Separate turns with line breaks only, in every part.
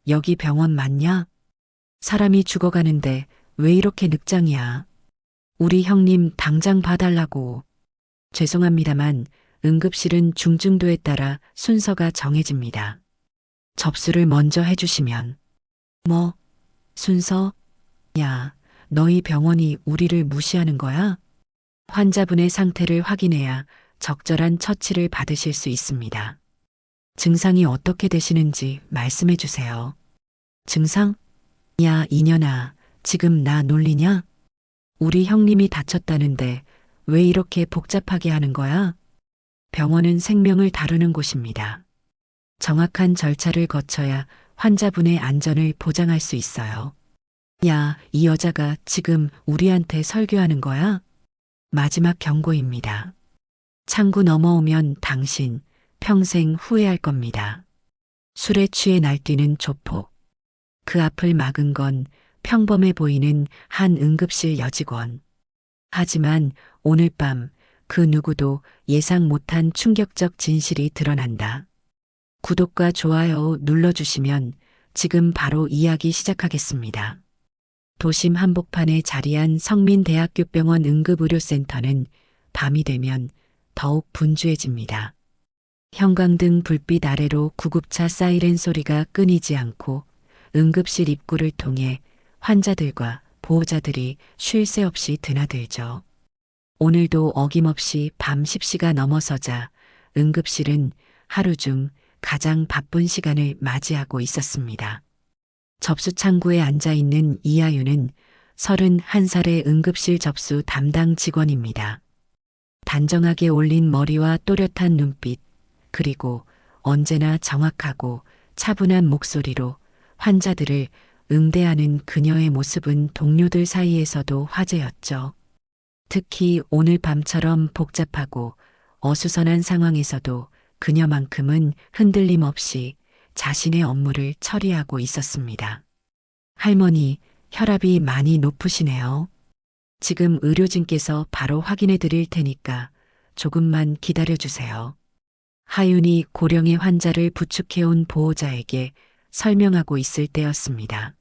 여기 병원 맞냐? 사람이 죽어가는데 왜 이렇게 늑장이야? 우리 형님 당장 봐달라고. 죄송합니다만 응급실은 중증도에 따라 순서가 정해집니다. 접수를 먼저 해주시면. 뭐? 순서? 야, 너희 병원이 우리를 무시하는 거야? 환자분의 상태를 확인해야 적절한 처치를 받으실 수 있습니다. 증상이 어떻게 되시는지 말씀해 주세요. 증상? 야, 이년아, 지금 나 놀리냐? 우리 형님이 다쳤다는데 왜 이렇게 복잡하게 하는 거야? 병원은 생명을 다루는 곳입니다. 정확한 절차를 거쳐야 환자분의 안전을 보장할 수 있어요. 야, 이 여자가 지금 우리한테 설교하는 거야? 마지막 경고입니다. 창구 넘어오면 당신 평생 후회할 겁니다. 술에 취해 날뛰는 조폭. 그 앞을 막은 건 평범해 보이는 한 응급실 여직원. 하지만 오늘 밤 그 누구도 예상 못한 충격적 진실이 드러난다. 구독과 좋아요 눌러주시면 지금 바로 이야기 시작하겠습니다. 도심 한복판에 자리한 성민대학교병원 응급의료센터는 밤이 되면 더욱 분주해집니다. 형광등 불빛 아래로 구급차 사이렌 소리가 끊이지 않고 응급실 입구를 통해 환자들과 보호자들이 쉴 새 없이 드나들죠. 오늘도 어김없이 밤 10시가 넘어서자 응급실은 하루 중 가장 바쁜 시간을 맞이하고 있었습니다. 접수 창구에 앉아 있는 이하윤은 31살의 응급실 접수 담당 직원입니다. 단정하게 올린 머리와 또렷한 눈빛, 그리고 언제나 정확하고 차분한 목소리로 환자들을 응대하는 그녀의 모습은 동료들 사이에서도 화제였죠. 특히 오늘 밤처럼 복잡하고 어수선한 상황에서도 그녀만큼은 흔들림 없이 자신의 업무를 처리하고 있었습니다. 할머니, 혈압이 많이 높으시네요. 지금 의료진께서 바로 확인해 드릴 테니까 조금만 기다려 주세요. 하윤이 고령의 환자를 부축해온 보호자에게 설명하고 있을 때였습니다.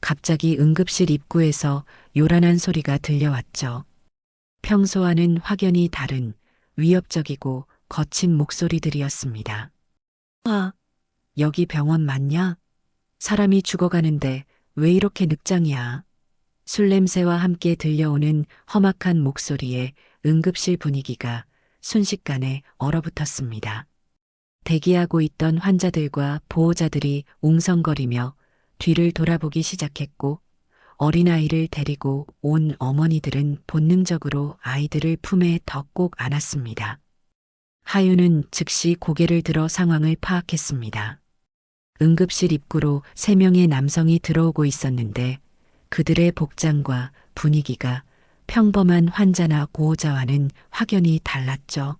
갑자기 응급실 입구에서 요란한 소리가 들려왔죠. 평소와는 확연히 다른 위협적이고 거친 목소리들이었습니다. 아, 여기 병원 맞냐? 사람이 죽어가는데 왜 이렇게 늑장이야? 술 냄새와 함께 들려오는 험악한 목소리에 응급실 분위기가 순식간에 얼어붙었습니다. 대기하고 있던 환자들과 보호자들이 웅성거리며 뒤를 돌아보기 시작했고 어린아이를 데리고 온 어머니들은 본능적으로 아이들을 품에 더 꼭 안았습니다. 하윤은 즉시 고개를 들어 상황을 파악했습니다. 응급실 입구로 3명의 남성이 들어오고 있었는데 그들의 복장과 분위기가 평범한 환자나 보호자와는 확연히 달랐죠.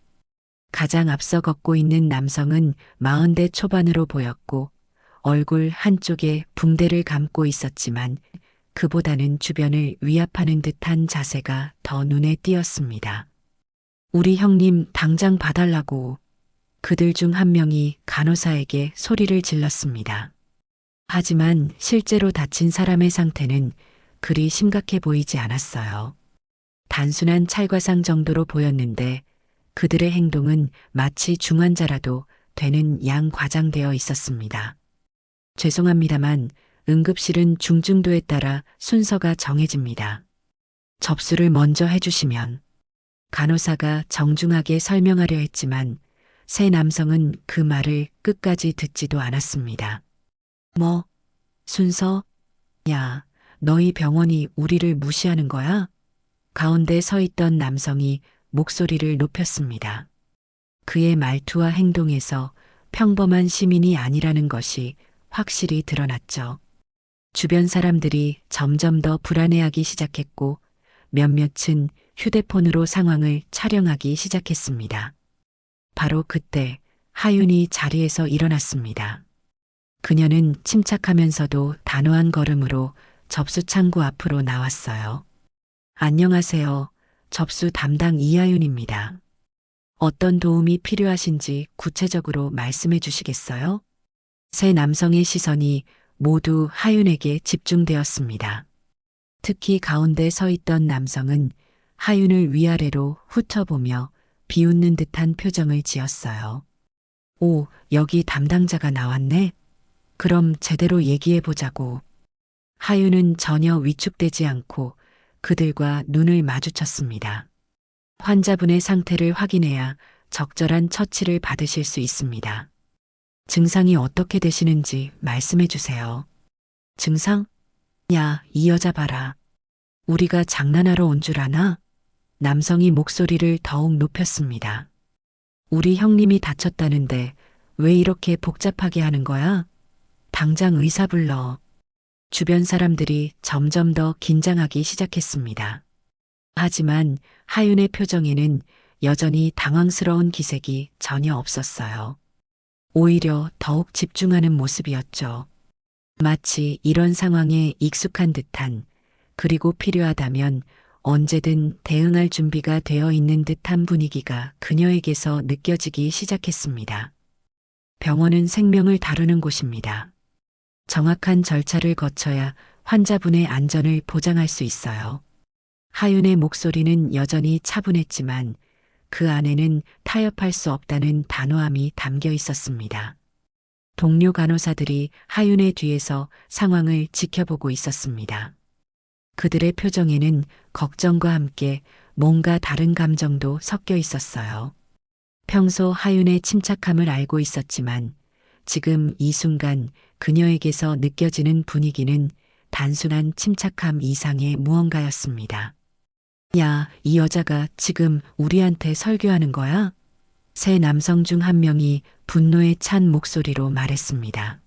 가장 앞서 걷고 있는 남성은 40대 초반으로 보였고 얼굴 한쪽에 붕대를 감고 있었지만 그보다는 주변을 위압하는 듯한 자세가 더 눈에 띄었습니다. 우리 형님 당장 봐달라고. 그들 중 한 명이 간호사에게 소리를 질렀습니다. 하지만 실제로 다친 사람의 상태는 그리 심각해 보이지 않았어요. 단순한 찰과상 정도로 보였는데 그들의 행동은 마치 중환자라도 되는 양 과장되어 있었습니다. 죄송합니다만 응급실은 중증도에 따라 순서가 정해집니다. 접수를 먼저 해주시면. 간호사가 정중하게 설명하려 했지만 새 남성은 그 말을 끝까지 듣지도 않았습니다. 뭐? 순서? 야, 너희 병원이 우리를 무시하는 거야? 가운데 서 있던 남성이 목소리를 높였습니다. 그의 말투와 행동에서 평범한 시민이 아니라는 것이 확실히 드러났죠. 주변 사람들이 점점 더 불안해하기 시작했고 몇몇은 휴대폰으로 상황을 촬영하기 시작했습니다. 바로 그때 하윤이 자리에서 일어났습니다. 그녀는 침착하면서도 단호한 걸음으로 접수 창구 앞으로 나왔어요. 안녕하세요. 접수 담당 이하윤입니다. 어떤 도움이 필요하신지 구체적으로 말씀해 주시겠어요? 새 남성의 시선이 모두 하윤에게 집중되었습니다. 특히 가운데 서 있던 남성은 하윤을 위아래로 훑어보며 비웃는 듯한 표정을 지었어요. 오, 여기 담당자가 나왔네? 그럼 제대로 얘기해보자고. 하윤은 전혀 위축되지 않고 그들과 눈을 마주쳤습니다. 환자분의 상태를 확인해야 적절한 처치를 받으실 수 있습니다. 증상이 어떻게 되시는지 말씀해 주세요. 증상? 야, 이 여자 봐라. 우리가 장난하러 온 줄 아나? 남성이 목소리를 더욱 높였습니다. 우리 형님이 다쳤다는데 왜 이렇게 복잡하게 하는 거야? 당장 의사 불러. 주변 사람들이 점점 더 긴장하기 시작했습니다. 하지만 하윤의 표정에는 여전히 당황스러운 기색이 전혀 없었어요. 오히려 더욱 집중하는 모습이었죠. 마치 이런 상황에 익숙한 듯한, 그리고 필요하다면 언제든 대응할 준비가 되어 있는 듯한 분위기가 그녀에게서 느껴지기 시작했습니다. 병원은 생명을 다루는 곳입니다. 정확한 절차를 거쳐야 환자분의 안전을 보장할 수 있어요. 하윤의 목소리는 여전히 차분했지만 그 안에는 타협할 수 없다는 단호함이 담겨 있었습니다. 동료 간호사들이 하윤의 뒤에서 상황을 지켜보고 있었습니다. 그들의 표정에는 걱정과 함께 뭔가 다른 감정도 섞여 있었어요. 평소 하윤의 침착함을 알고 있었지만 지금 이 순간 그녀에게서 느껴지는 분위기는 단순한 침착함 이상의 무언가였습니다. 야, 이 여자가 지금 우리한테 설교하는 거야? 세 남성 중 한 명이 분노에 찬 목소리로 말했습니다.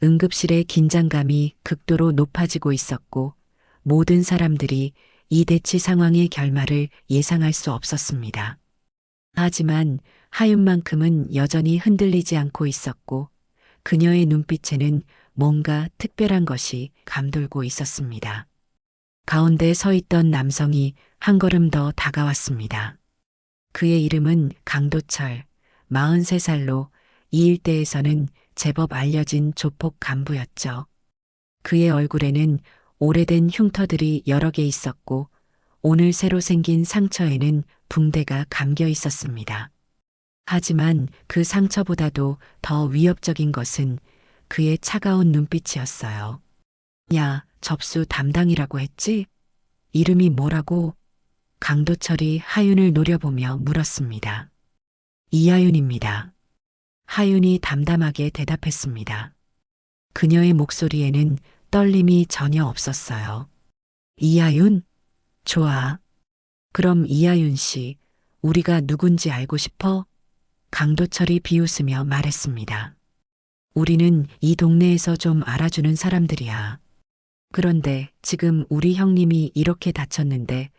응급실의 긴장감이 극도로 높아지고 있었고 모든 사람들이 이 대치 상황의 결말을 예상할 수 없었습니다. 하지만 하윤만큼은 여전히 흔들리지 않고 있었고 그녀의 눈빛에는 뭔가 특별한 것이 감돌고 있었습니다. 가운데 서 있던 남성이 한 걸음 더 다가왔습니다. 그의 이름은 강도철, 43살로 이 일대에서는 제법 알려진 조폭 간부였죠. 그의 얼굴에는 오래된 흉터들이 여러 개 있었고 오늘 새로 생긴 상처에는 붕대가 감겨 있었습니다. 하지만 그 상처보다도 더 위협적인 것은 그의 차가운 눈빛이었어요. 야, 접수 담당이라고 했지? 이름이 뭐라고? 강도철이 하윤을 노려보며 물었습니다. 이하윤입니다. 하윤이 담담하게 대답했습니다. 그녀의 목소리에는 떨림이 전혀 없었어요. 이하윤? 좋아. 그럼 이하윤 씨, 우리가 누군지 알고 싶어? 강도철이 비웃으며 말했습니다. 우리는 이 동네에서 좀 알아주는 사람들이야. 그런데 지금 우리 형님이 이렇게 다쳤는데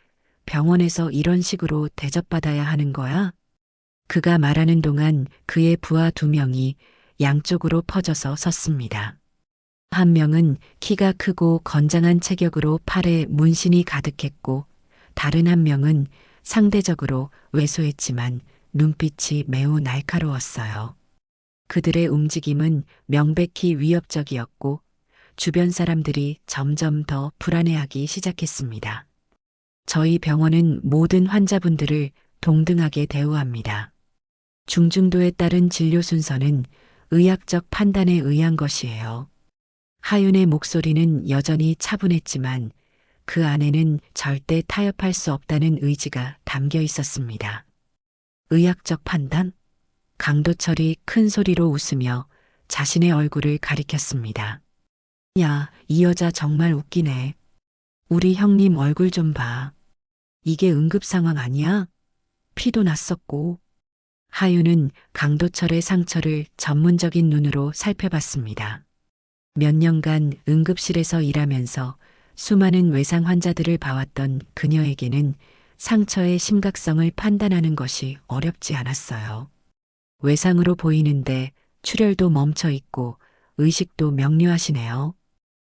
병원에서 이런 식으로 대접받아야 하는 거야? 그가 말하는 동안 그의 부하 2명이 양쪽으로 퍼져서 섰습니다. 한 명은 키가 크고 건장한 체격으로 팔에 문신이 가득했고 다른 한 명은 상대적으로 왜소했지만 눈빛이 매우 날카로웠어요. 그들의 움직임은 명백히 위협적이었고 주변 사람들이 점점 더 불안해하기 시작했습니다. 저희 병원은 모든 환자분들을 동등하게 대우합니다. 중증도에 따른 진료 순서는 의학적 판단에 의한 것이에요. 하윤의 목소리는 여전히 차분했지만 그 안에는 절대 타협할 수 없다는 의지가 담겨 있었습니다. 의학적 판단? 강도철이 큰 소리로 웃으며 자신의 얼굴을 가리켰습니다. 야, 이 여자 정말 웃기네. 우리 형님 얼굴 좀 봐. 이게 응급 상황 아니야? 피도 났었고. 하윤은 강도철의 상처를 전문적인 눈으로 살펴봤습니다. 몇 년간 응급실에서 일하면서 수많은 외상 환자들을 봐왔던 그녀에게는 상처의 심각성을 판단하는 것이 어렵지 않았어요. 외상으로 보이는데 출혈도 멈춰 있고 의식도 명료하시네요.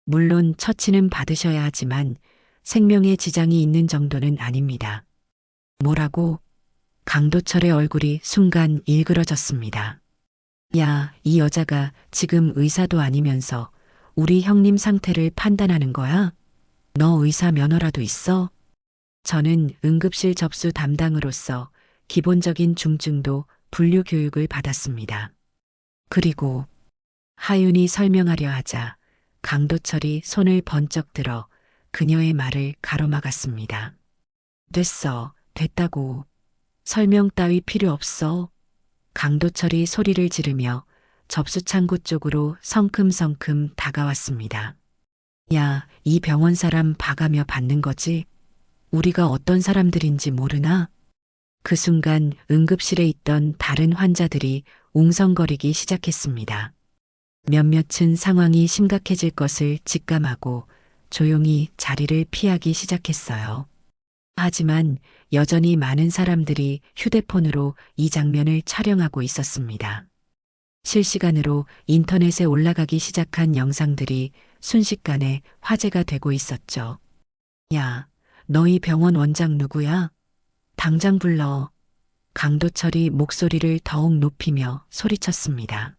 물론 처치는 받으셔야 하지만 생명에 지장이 있는 정도는 아닙니다. 뭐라고? 강도철의 얼굴이 순간 일그러졌습니다. 야, 이 여자가 지금 의사도 아니면서 우리 형님 상태를 판단하는 거야? 너 의사 면허라도 있어? 저는 응급실 접수 담당으로서 기본적인 중증도 분류 교육을 받았습니다. 그리고 하윤이 설명하려 하자 강도철이 손을 번쩍 들어 그녀의 말을 가로막았습니다. 됐어, 됐다고. 설명 따위 필요 없어. 강도철이 소리를 지르며 접수 창구 쪽으로 성큼성큼 다가왔습니다. 야, 이 병원 사람 봐가며 받는 거지? 우리가 어떤 사람들인지 모르나? 그 순간 응급실에 있던 다른 환자들이 웅성거리기 시작했습니다. 몇몇은 상황이 심각해질 것을 직감하고 조용히 자리를 피하기 시작했어요. 하지만 여전히 많은 사람들이 휴대폰으로 이 장면을 촬영하고 있었습니다. 실시간으로 인터넷에 올라가기 시작한 영상들이 순식간에 화제가 되고 있었죠. 야, 너희 병원 원장 누구야? 당장 불러. 강도철이 목소리를 더욱 높이며 소리쳤습니다.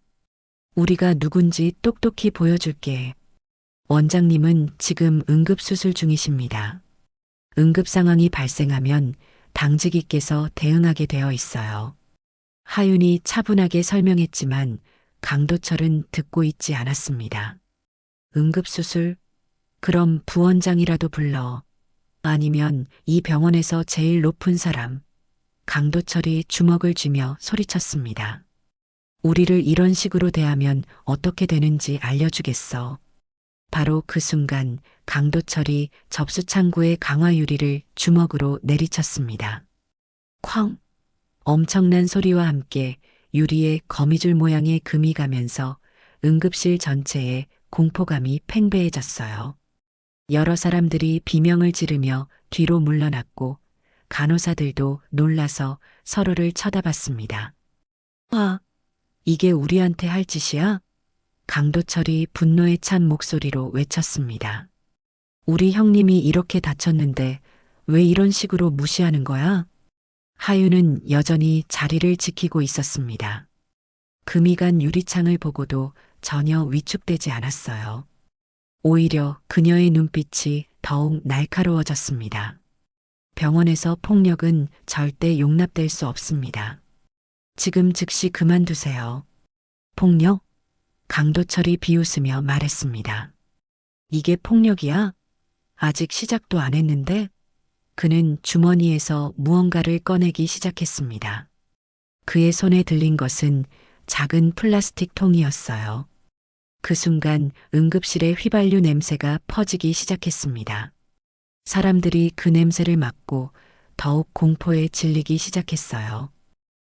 우리가 누군지 똑똑히 보여줄게. 원장님은 지금 응급수술 중이십니다. 응급 상황이 발생하면 당직이께서 대응하게 되어 있어요. 하윤이 차분하게 설명했지만 강도철은 듣고 있지 않았습니다. 응급수술? 그럼 부원장이라도 불러. 아니면 이 병원에서 제일 높은 사람. 강도철이 주먹을 쥐며 소리쳤습니다. 우리를 이런 식으로 대하면 어떻게 되는지 알려주겠어. 바로 그 순간 강도철이 접수 창구의 강화 유리를 주먹으로 내리쳤습니다. 쾅! 엄청난 소리와 함께 유리에 거미줄 모양의 금이 가면서 응급실 전체에 공포감이 팽배해졌어요. 여러 사람들이 비명을 지르며 뒤로 물러났고 간호사들도 놀라서 서로를 쳐다봤습니다. 아, 이게 우리한테 할 짓이야? 강도철이 분노에 찬 목소리로 외쳤습니다. 우리 형님이 이렇게 다쳤는데 왜 이런 식으로 무시하는 거야? 하윤은 여전히 자리를 지키고 있었습니다. 금이 간 유리창을 보고도 전혀 위축되지 않았어요. 오히려 그녀의 눈빛이 더욱 날카로워졌습니다. 병원에서 폭력은 절대 용납될 수 없습니다. 지금 즉시 그만두세요. 폭력? 강도철이 비웃으며 말했습니다. 이게 폭력이야? 아직 시작도 안 했는데? 그는 주머니에서 무언가를 꺼내기 시작했습니다. 그의 손에 들린 것은 작은 플라스틱 통이었어요. 그 순간 응급실의 휘발유 냄새가 퍼지기 시작했습니다. 사람들이 그 냄새를 맡고 더욱 공포에 질리기 시작했어요.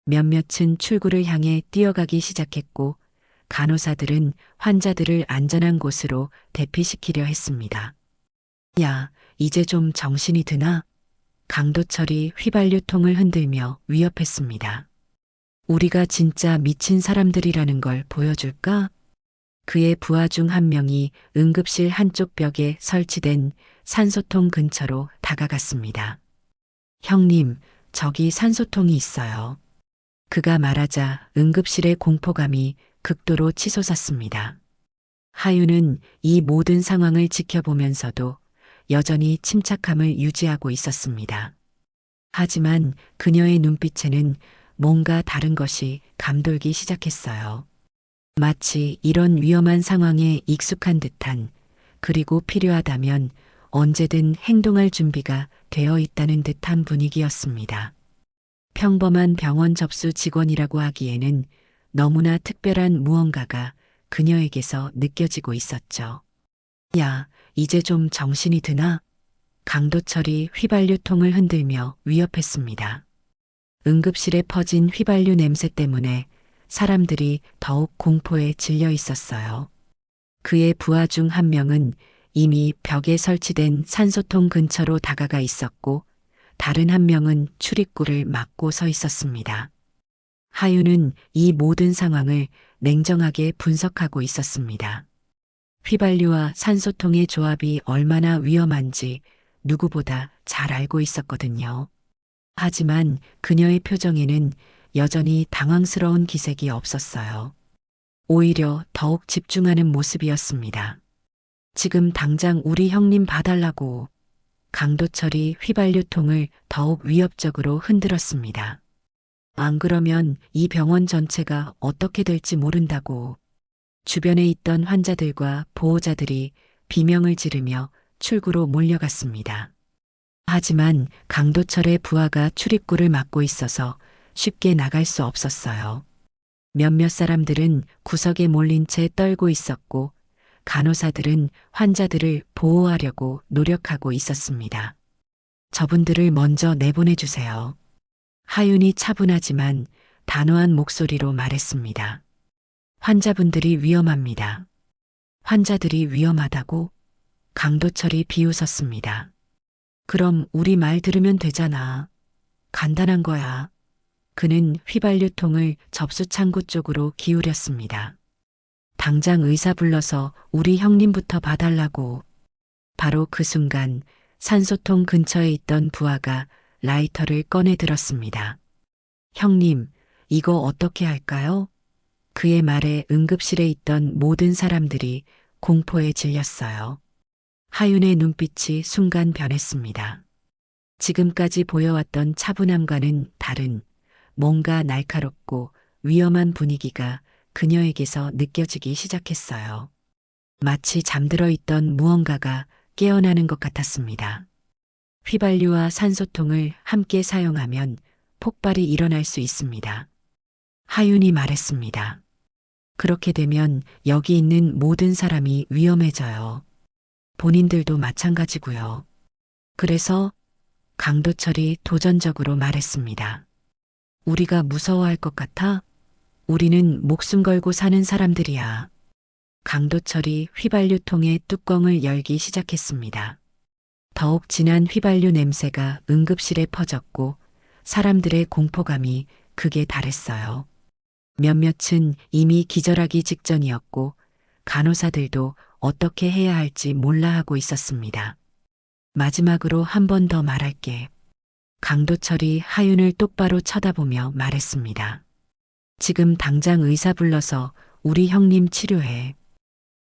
몇몇은 출구를 향해 뛰어가기 시작했고 간호사들은 환자들을 안전한 곳으로 대피시키려 했습니다. 야, 이제 좀 정신이 드나? 강도철이 휘발유통을 흔들며 위협했습니다. 우리가 진짜 미친 사람들이라는 걸 보여줄까? 그의 부하 중 한 명이 응급실 한쪽 벽에 설치된 산소통 근처로 다가갔습니다. 형님, 저기 산소통이 있어요. 그가 말하자 응급실의 공포감이 극도로 치솟았습니다. 하윤은 이 모든 상황을 지켜보면서도 여전히 침착함을 유지하고 있었습니다. 하지만 그녀의 눈빛에는 뭔가 다른 것이 감돌기 시작했어요. 마치 이런 위험한 상황에 익숙한 듯한, 그리고 필요하다면 언제든 행동할 준비가 되어 있다는 듯한 분위기였습니다. 평범한 병원 접수 직원이라고 하기에는 너무나 특별한 무언가가 그녀에게서 느껴지고 있었죠. 야, 이제 좀 정신이 드나? 강도철이 휘발유통을 흔들며 위협했습니다. 응급실에 퍼진 휘발유 냄새 때문에 사람들이 더욱 공포에 질려 있었어요. 그의 부하 중 한 명은 이미 벽에 설치된 산소통 근처로 다가가 있었고 다른 한 명은 출입구를 막고 서 있었습니다. 하윤은 이 모든 상황을 냉정하게 분석하고 있었습니다. 휘발유와 산소통의 조합이 얼마나 위험한지 누구보다 잘 알고 있었거든요. 하지만 그녀의 표정에는 여전히 당황스러운 기색이 없었어요. 오히려 더욱 집중하는 모습이었습니다. 지금 당장 우리 형님 봐달라고. 강도철이 휘발유통을 더욱 위협적으로 흔들었습니다. 안 그러면 이 병원 전체가 어떻게 될지 모른다고. 주변에 있던 환자들과 보호자들이 비명을 지르며 출구로 몰려갔습니다. 하지만 강도철의 부하가 출입구를 막고 있어서 쉽게 나갈 수 없었어요. 몇몇 사람들은 구석에 몰린 채 떨고 있었고 간호사들은 환자들을 보호하려고 노력하고 있었습니다. 저분들을 먼저 내보내주세요. 하윤이 차분하지만 단호한 목소리로 말했습니다. 환자분들이 위험합니다. 환자들이 위험하다고? 강도철이 비웃었습니다. 그럼 우리 말 들으면 되잖아. 간단한 거야. 그는 휘발유통을 접수창구 쪽으로 기울였습니다. 당장 의사 불러서 우리 형님부터 봐달라고. 바로 그 순간 산소통 근처에 있던 부하가 라이터를 꺼내 들었습니다. 형님, 이거 어떻게 할까요? 그의 말에 응급실에 있던 모든 사람들이 공포에 질렸어요. 하윤의 눈빛이 순간 변했습니다. 지금까지 보여왔던 차분함과는 다른 뭔가 날카롭고 위험한 분위기가 그녀에게서 느껴지기 시작했어요. 마치 잠들어 있던 무언가가 깨어나는 것 같았습니다. 휘발유와 산소통을 함께 사용하면 폭발이 일어날 수 있습니다. 하윤이 말했습니다. 그렇게 되면 여기 있는 모든 사람이 위험해져요. 본인들도 마찬가지고요. 그래서 강도철이 도전적으로 말했습니다. 우리가 무서워할 것 같아? 우리는 목숨 걸고 사는 사람들이야. 강도철이 휘발유통의 뚜껑을 열기 시작했습니다. 더욱 진한 휘발유 냄새가 응급실에 퍼졌고 사람들의 공포감이 극에 달했어요. 몇몇은 이미 기절하기 직전이었고 간호사들도 어떻게 해야 할지 몰라 하고 있었습니다. 마지막으로 한 번 더 말할게. 강도철이 하윤을 똑바로 쳐다보며 말했습니다. 지금 당장 의사 불러서 우리 형님 치료해.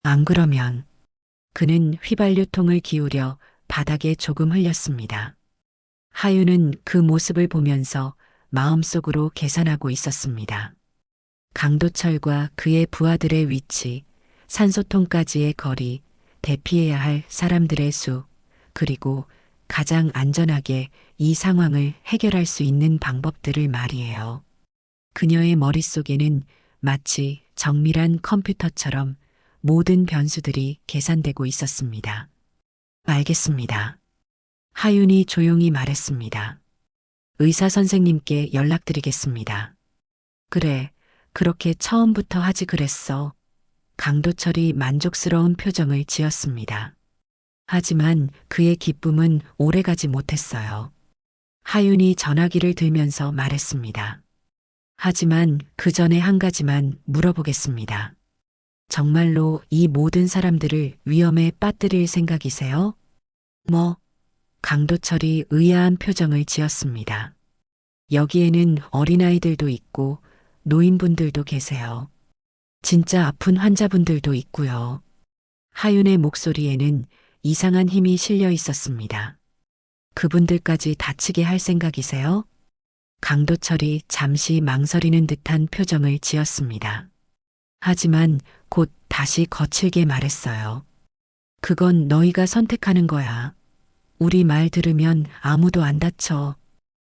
안 그러면. 그는 휘발유통을 기울여 바닥에 조금 흘렸습니다. 하윤은 그 모습을 보면서 마음속으로 계산하고 있었습니다. 강도철과 그의 부하들의 위치, 산소통까지의 거리, 대피해야 할 사람들의 수, 그리고 가장 안전하게 이 상황을 해결할 수 있는 방법들을 말이에요. 그녀의 머릿속에는 마치 정밀한 컴퓨터처럼 모든 변수들이 계산되고 있었습니다. 알겠습니다. 하윤이 조용히 말했습니다. 의사 선생님께 연락드리겠습니다. 그래, 그렇게 처음부터 하지 그랬어. 강도철이 만족스러운 표정을 지었습니다. 하지만 그의 기쁨은 오래가지 못했어요. 하윤이 전화기를 들면서 말했습니다. 하지만 그 전에 한 가지만 물어보겠습니다. 정말로 이 모든 사람들을 위험에 빠뜨릴 생각이세요? 뭐? 강도철이 의아한 표정을 지었습니다. 여기에는 어린아이들도 있고 노인분들도 계세요. 진짜 아픈 환자분들도 있고요. 하윤의 목소리에는 이상한 힘이 실려 있었습니다. 그분들까지 다치게 할 생각이세요? 강도철이 잠시 망설이는 듯한 표정을 지었습니다. 하지만 곧 다시 거칠게 말했어요. 그건 너희가 선택하는 거야. 우리 말 들으면 아무도 안 다쳐.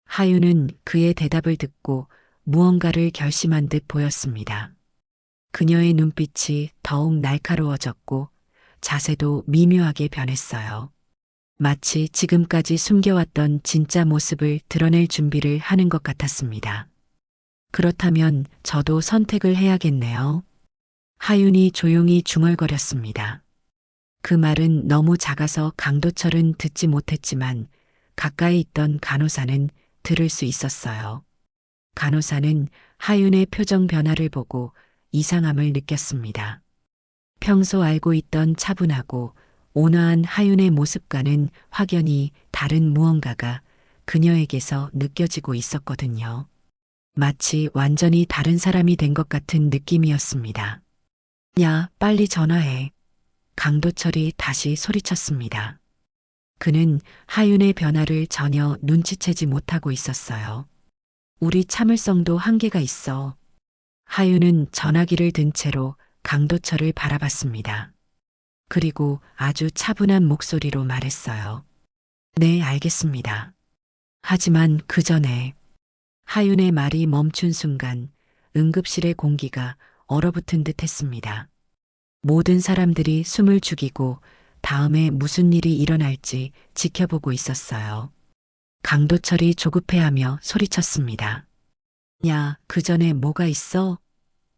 하윤은 그의 대답을 듣고 무언가를 결심한 듯 보였습니다. 그녀의 눈빛이 더욱 날카로워졌고 자세도 미묘하게 변했어요. 마치 지금까지 숨겨왔던 진짜 모습을 드러낼 준비를 하는 것 같았습니다. 그렇다면 저도 선택을 해야겠네요. 하윤이 조용히 중얼거렸습니다. 그 말은 너무 작아서 강도철은 듣지 못했지만 가까이 있던 간호사는 들을 수 있었어요. 간호사는 하윤의 표정 변화를 보고 이상함을 느꼈습니다. 평소 알고 있던 차분하고 온화한 하윤의 모습과는 확연히 다른 무언가가 그녀에게서 느껴지고 있었거든요. 마치 완전히 다른 사람이 된 것 같은 느낌이었습니다. 야, 빨리 전화해. 강도철이 다시 소리쳤습니다. 그는 하윤의 변화를 전혀 눈치채지 못하고 있었어요. 우리 참을성도 한계가 있어. 하윤은 전화기를 든 채로 강도철을 바라봤습니다. 그리고 아주 차분한 목소리로 말했어요. 네, 알겠습니다. 하지만 그 전에 하윤의 말이 멈춘 순간 응급실의 공기가 얼어붙은 듯 했습니다. 모든 사람들이 숨을 죽이고 다음에 무슨 일이 일어날지 지켜보고 있었어요. 강도철이 조급해하며 소리쳤습니다. 야, 그 전에 뭐가 있어?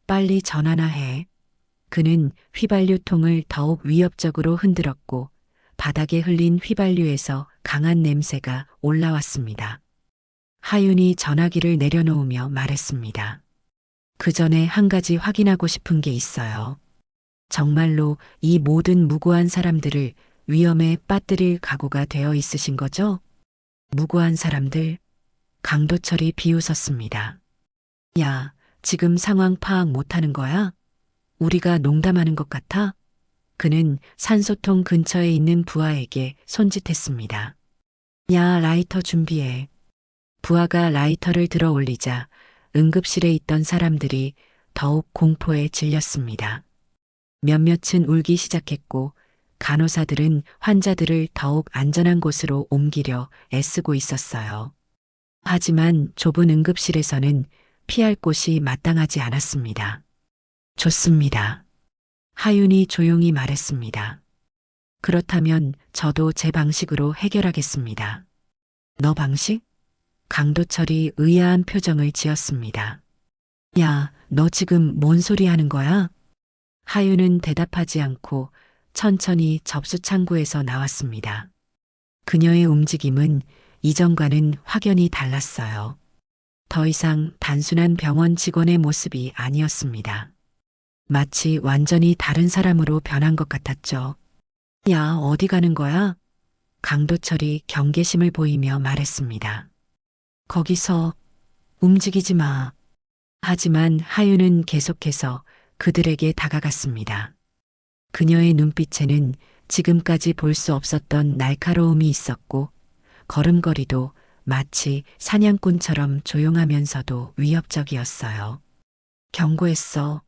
빨리 전화나 해. 그는 휘발유통을 더욱 위협적으로 흔들었고 바닥에 흘린 휘발유에서 강한 냄새가 올라왔습니다. 하윤이 전화기를 내려놓으며 말했습니다. 그 전에 한 가지 확인하고 싶은 게 있어요. 정말로 이 모든 무고한 사람들을 위험에 빠뜨릴 각오가 되어 있으신 거죠? 무고한 사람들? 강도철이 비웃었습니다. 야, 지금 상황 파악 못하는 거야? 우리가 농담하는 것 같아? 그는 산소통 근처에 있는 부하에게 손짓했습니다. 야, 라이터 준비해. 부하가 라이터를 들어 올리자 응급실에 있던 사람들이 더욱 공포에 질렸습니다. 몇몇은 울기 시작했고 간호사들은 환자들을 더욱 안전한 곳으로 옮기려 애쓰고 있었어요. 하지만 좁은 응급실에서는 피할 곳이 마땅하지 않았습니다. 좋습니다. 하윤이 조용히 말했습니다. 그렇다면 저도 제 방식으로 해결하겠습니다. 너 방식? 강도철이 의아한 표정을 지었습니다. 야, 너 지금 뭔 소리 하는 거야? 하윤은 대답하지 않고 천천히 접수 창구에서 나왔습니다. 그녀의 움직임은 이전과는 확연히 달랐어요. 더 이상 단순한 병원 직원의 모습이 아니었습니다. 마치 완전히 다른 사람으로 변한 것 같았죠. 야, 어디 가는 거야? 강도철이 경계심을 보이며 말했습니다. 거기서 움직이지 마. 하지만 하윤은 계속해서 그들에게 다가갔습니다. 그녀의 눈빛에는 지금까지 볼 수 없었던 날카로움이 있었고 걸음걸이도 마치 사냥꾼처럼 조용하면서도 위협적이었어요. 경고했어.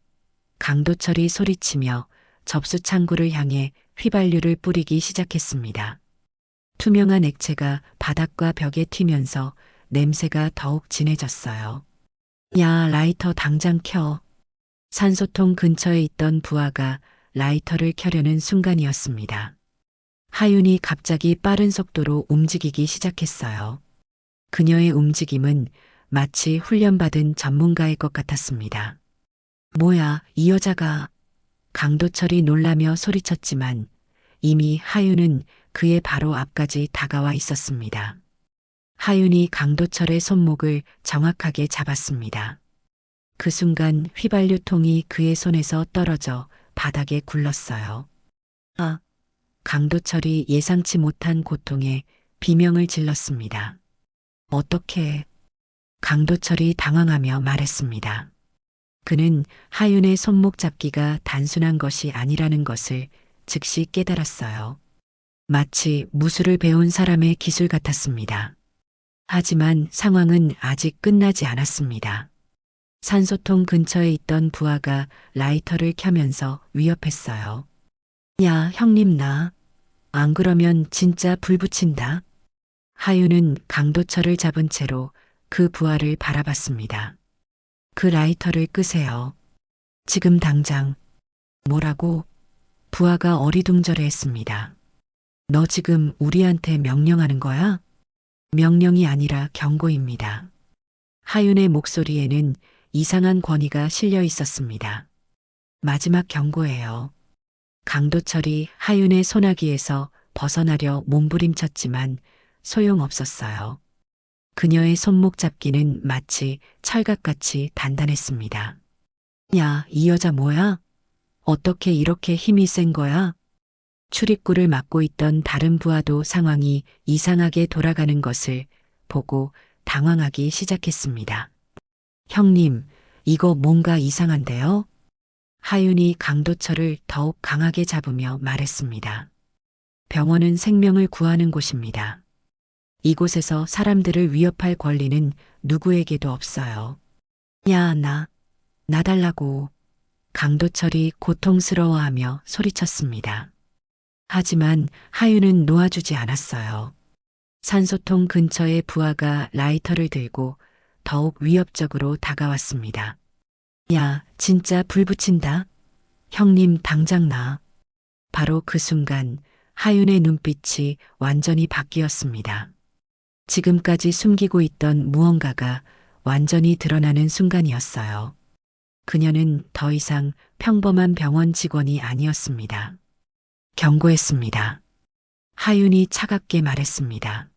강도철이 소리치며 접수 창구를 향해 휘발유를 뿌리기 시작했습니다. 투명한 액체가 바닥과 벽에 튀면서 냄새가 더욱 진해졌어요. 야, 라이터 당장 켜. 산소통 근처에 있던 부하가 라이터를 켜려는 순간이었습니다. 하윤이 갑자기 빠른 속도로 움직이기 시작했어요. 그녀의 움직임은 마치 훈련받은 전문가의 것 같았습니다. 뭐야, 이 여자가. 강도철이 놀라며 소리쳤지만 이미 하윤은 그의 바로 앞까지 다가와 있었습니다. 하윤이 강도철의 손목을 정확하게 잡았습니다. 그 순간 휘발유통이 그의 손에서 떨어져 바닥에 굴렀어요. 아, 강도철이 예상치 못한 고통에 비명을 질렀습니다. 어떻게? 강도철이 당황하며 말했습니다. 그는 하윤의 손목 잡기가 단순한 것이 아니라는 것을 즉시 깨달았어요. 마치 무술을 배운 사람의 기술 같았습니다. 하지만 상황은 아직 끝나지 않았습니다. 산소통 근처에 있던 부하가 라이터를 켜면서 위협했어요. 야, 형님 나. 안 그러면 진짜 불 붙인다. 하윤은 강도철을 잡은 채로 그 부하를 바라봤습니다. 그 라이터를 끄세요. 지금 당장. 뭐라고? 부하가 어리둥절해했습니다. 너 지금 우리한테 명령하는 거야? 명령이 아니라 경고입니다. 하윤의 목소리에는 이상한 권위가 실려 있었습니다. 마지막 경고예요. 강도철이 하윤의 소나기에서 벗어나려 몸부림쳤지만 소용없었어요. 그녀의 손목 잡기는 마치 철갑같이 단단했습니다. 야, 이 여자 뭐야? 어떻게 이렇게 힘이 센 거야? 출입구를 막고 있던 다른 부하도 상황이 이상하게 돌아가는 것을 보고 당황하기 시작했습니다. 형님, 이거 뭔가 이상한데요? 하윤이 강도철을 더욱 강하게 잡으며 말했습니다. 병원은 생명을 구하는 곳입니다. 이곳에서 사람들을 위협할 권리는 누구에게도 없어요. 야, 나 달라고. 강도철이 고통스러워하며 소리쳤습니다. 하지만 하윤은 놓아주지 않았어요. 산소통 근처의 부하가 라이터를 들고 더욱 위협적으로 다가왔습니다. 야, 진짜 불 붙인다. 형님 당장 나. 바로 그 순간 하윤의 눈빛이 완전히 바뀌었습니다. 지금까지 숨기고 있던 무언가가 완전히 드러나는 순간이었어요. 그녀는 더 이상 평범한 병원 직원이 아니었습니다. 경고했습니다. 하윤이 차갑게 말했습니다.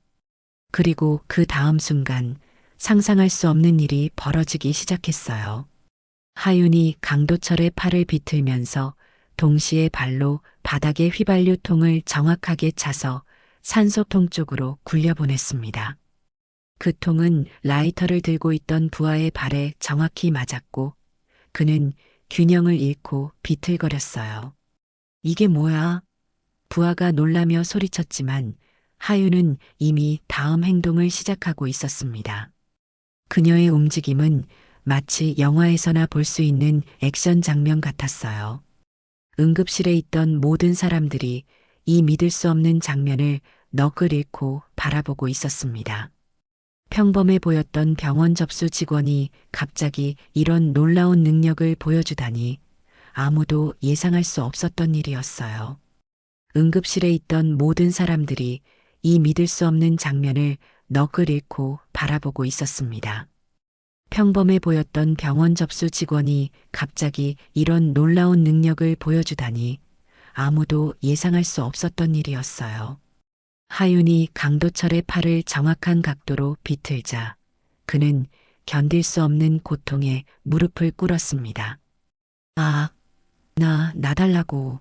그리고 그 다음 순간 상상할 수 없는 일이 벌어지기 시작했어요. 하윤이 강도철의 팔을 비틀면서 동시에 발로 바닥의 휘발유통을 정확하게 차서 산소통 쪽으로 굴려보냈습니다. 그 통은 라이터를 들고 있던 부하의 발에 정확히 맞았고 그는 균형을 잃고 비틀거렸어요. 이게 뭐야? 부하가 놀라며 소리쳤지만 하윤은 이미 다음 행동을 시작하고 있었습니다. 그녀의 움직임은 마치 영화에서나 볼 수 있는 액션 장면 같았어요. 응급실에 있던 모든 사람들이 이 믿을 수 없는 장면을 넋을 잃고 바라보고 있었습니다. 평범해 보였던 병원 접수 직원이 갑자기 이런 놀라운 능력을 보여주다니 아무도 예상할 수 없었던 일이었어요. 응급실에 있던 모든 사람들이 이 믿을 수 없는 장면을 넋을 잃고 바라보고 있었습니다. 평범해 보였던 병원 접수 직원이 갑자기 이런 놀라운 능력을 보여주다니 아무도 예상할 수 없었던 일이었어요. 하윤이 강도철의 팔을 정확한 각도로 비틀자 그는 견딜 수 없는 고통에 무릎을 꿇었습니다. 아, 나 달라고.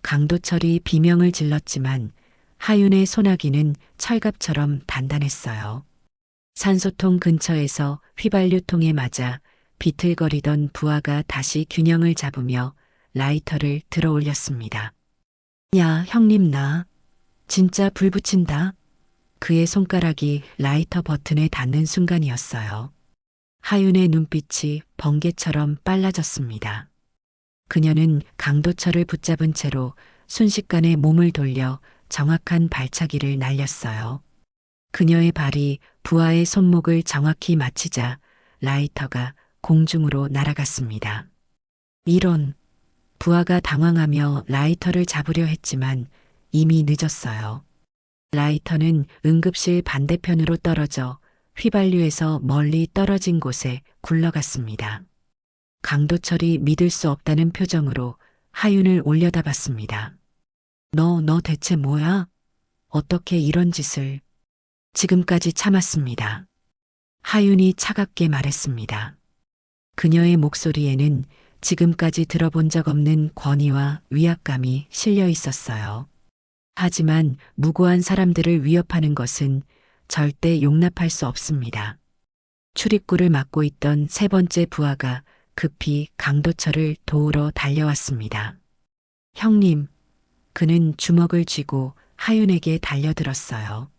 강도철이 비명을 질렀지만 하윤의 소나기는 철갑처럼 단단했어요. 산소통 근처에서 휘발유통에 맞아 비틀거리던 부하가 다시 균형을 잡으며 라이터를 들어 올렸습니다. 야, 형님 나 진짜 불 붙인다. 그의 손가락이 라이터 버튼에 닿는 순간이었어요. 하윤의 눈빛이 번개처럼 빨라졌습니다. 그녀는 강도철을 붙잡은 채로 순식간에 몸을 돌려 정확한 발차기를 날렸어요. 그녀의 발이 부하의 손목을 정확히 맞히자 라이터가 공중으로 날아갔습니다. 이런, 부하가 당황하며 라이터를 잡으려 했지만 이미 늦었어요. 라이터는 응급실 반대편으로 떨어져 휘발유에서 멀리 떨어진 곳에 굴러갔습니다. 강도철이 믿을 수 없다는 표정으로 하윤을 올려다봤습니다. 너 대체 뭐야? 어떻게 이런 짓을? 지금까지 참았습니다. 하윤이 차갑게 말했습니다. 그녀의 목소리에는 지금까지 들어본 적 없는 권위와 위압감이 실려 있었어요. 하지만 무고한 사람들을 위협하는 것은 절대 용납할 수 없습니다. 출입구를 막고 있던 세 번째 부하가 급히 강도철을 도우러 달려왔습니다. 형님, 그는 주먹을 쥐고 하윤에게 달려들었어요.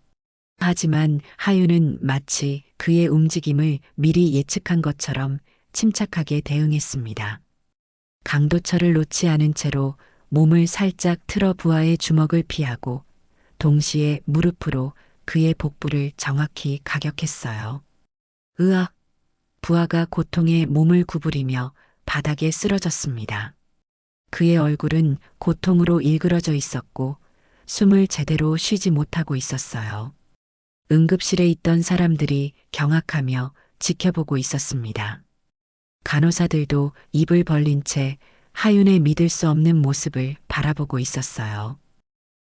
하지만 하윤은 마치 그의 움직임을 미리 예측한 것처럼 침착하게 대응했습니다. 강도철을 놓지 않은 채로 몸을 살짝 틀어 부하의 주먹을 피하고 동시에 무릎으로 그의 복부를 정확히 가격했어요. 으악! 부하가 고통에 몸을 구부리며 바닥에 쓰러졌습니다. 그의 얼굴은 고통으로 일그러져 있었고 숨을 제대로 쉬지 못하고 있었어요. 응급실에 있던 사람들이 경악하며 지켜보고 있었습니다. 간호사들도 입을 벌린 채 하윤의 믿을 수 없는 모습을 바라보고 있었어요.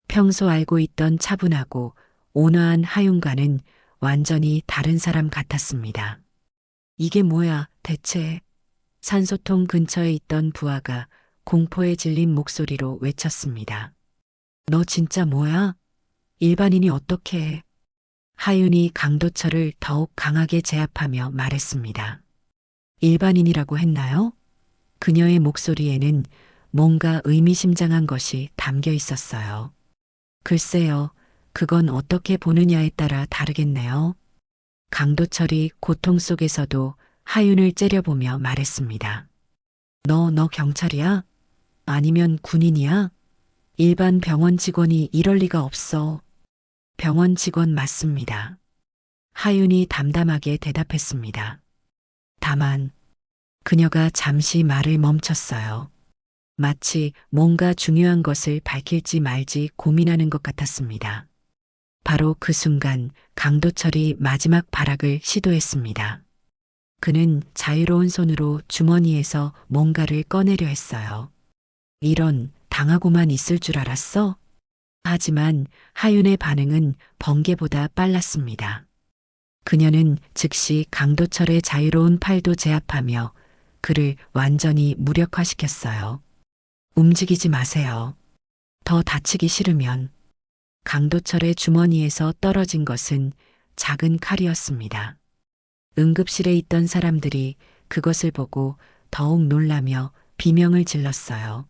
평소 알고 있던 차분하고 온화한 하윤과는 완전히 다른 사람 같았습니다. 이게 뭐야, 대체? 산소통 근처에 있던 부하가 공포에 질린 목소리로 외쳤습니다. 너 진짜 뭐야? 일반인이 어떻게 해? 하윤이 강도철을 더욱 강하게 제압하며 말했습니다. 일반인이라고 했나요? 그녀의 목소리에는 뭔가 의미심장한 것이 담겨 있었어요. 글쎄요, 그건 어떻게 보느냐에 따라 다르겠네요. 강도철이 고통 속에서도 하윤을 째려보며 말했습니다. 너 경찰이야? 아니면 군인이야? 일반 병원 직원이 이럴 리가 없어. 병원 직원 맞습니다. 하윤이 담담하게 대답했습니다. 다만, 그녀가 잠시 말을 멈췄어요. 마치 뭔가 중요한 것을 밝힐지 말지 고민하는 것 같았습니다. 바로 그 순간 강도철이 마지막 발악을 시도했습니다. 그는 자유로운 손으로 주머니에서 뭔가를 꺼내려 했어요. 이런, 당하고만 있을 줄 알았어? 하지만 하윤의 반응은 번개보다 빨랐습니다. 그녀는 즉시 강도철의 자유로운 팔도 제압하며 그를 완전히 무력화시켰어요. 움직이지 마세요. 더 다치기 싫으면. 강도철의 주머니에서 떨어진 것은 작은 칼이었습니다. 응급실에 있던 사람들이 그것을 보고 더욱 놀라며 비명을 질렀어요.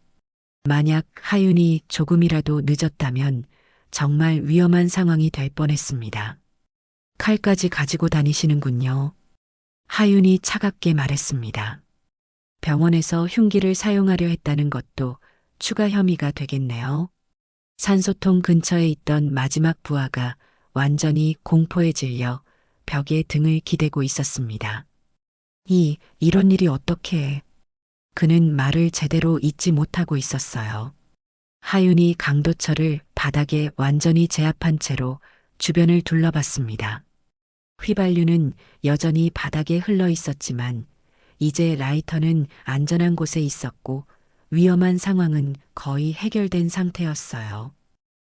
만약 하윤이 조금이라도 늦었다면 정말 위험한 상황이 될 뻔했습니다. 칼까지 가지고 다니시는군요. 하윤이 차갑게 말했습니다. 병원에서 흉기를 사용하려 했다는 것도 추가 혐의가 되겠네요. 산소통 근처에 있던 마지막 부하가 완전히 공포에 질려 벽에 등을 기대고 있었습니다. 이런 일이 어떻게 해? 그는 말을 제대로 잇지 못하고 있었어요. 하윤이 강도철을 바닥에 완전히 제압한 채로 주변을 둘러봤습니다. 휘발유는 여전히 바닥에 흘러 있었지만 이제 라이터는 안전한 곳에 있었고 위험한 상황은 거의 해결된 상태였어요.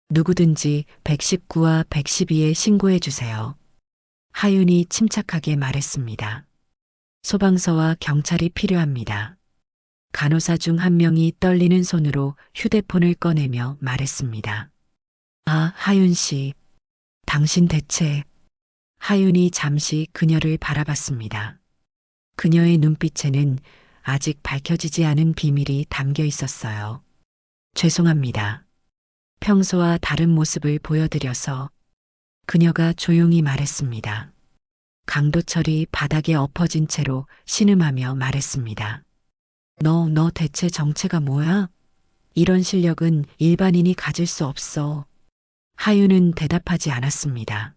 누구든지 119와 112에 신고해 주세요. 하윤이 침착하게 말했습니다. 소방서와 경찰이 필요합니다. 간호사 중 한 명이 떨리는 손으로 휴대폰을 꺼내며 말했습니다. 아, 하윤 씨. 당신 대체. 하윤이 잠시 그녀를 바라봤습니다. 그녀의 눈빛에는 아직 밝혀지지 않은 비밀이 담겨 있었어요. 죄송합니다. 평소와 다른 모습을 보여드려서. 그녀가 조용히 말했습니다. 강도철이 바닥에 엎어진 채로 신음하며 말했습니다. 너 대체 정체가 뭐야? 이런 실력은 일반인이 가질 수 없어. 하윤은 대답하지 않았습니다.